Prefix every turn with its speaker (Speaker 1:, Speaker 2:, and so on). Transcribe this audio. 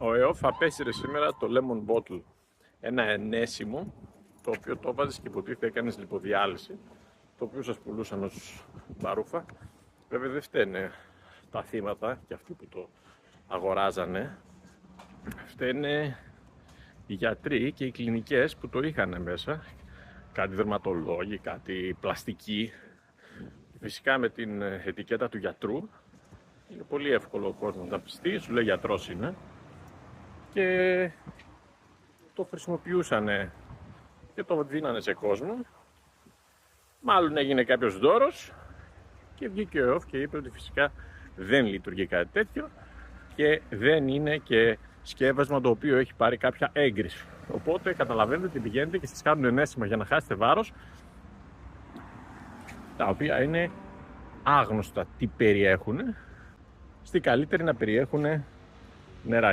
Speaker 1: Ο ΕΟΦ απέσυρε σήμερα το Lemon Bottle, ένα ενέσιμο το οποίο το βάζεις και υποτίθεται έκανες λιποδιάλυση, το οποίο σας πουλούσαν ως μπαρούφα. Βέβαια δεν φταίνε τα θύματα και αυτοί που το αγοράζανε, φταίνε οι γιατροί και οι κλινικές που το είχαν μέσα, κάτι δερματολόγοι, κάτι πλαστικοί. Φυσικά με την ετικέτα του γιατρού είναι πολύ εύκολο ο κόσμος να πιστεί, σου λέει γιατρός είναι, και το χρησιμοποιούσαν και το δίνανε σε κόσμο. Μάλλον έγινε κάποιος δώρος και βγήκε ο ΕΟΦ και είπε ότι φυσικά δεν λειτουργεί κάτι τέτοιο και δεν είναι και σκεύασμα το οποίο έχει πάρει κάποια έγκριση. Οπότε καταλαβαίνετε ότι πηγαίνετε και σας κάνουν ενέσιμα για να χάσετε βάρος, τα οποία είναι άγνωστα τι περιέχουν, στη καλύτερη να περιέχουν νεράκι.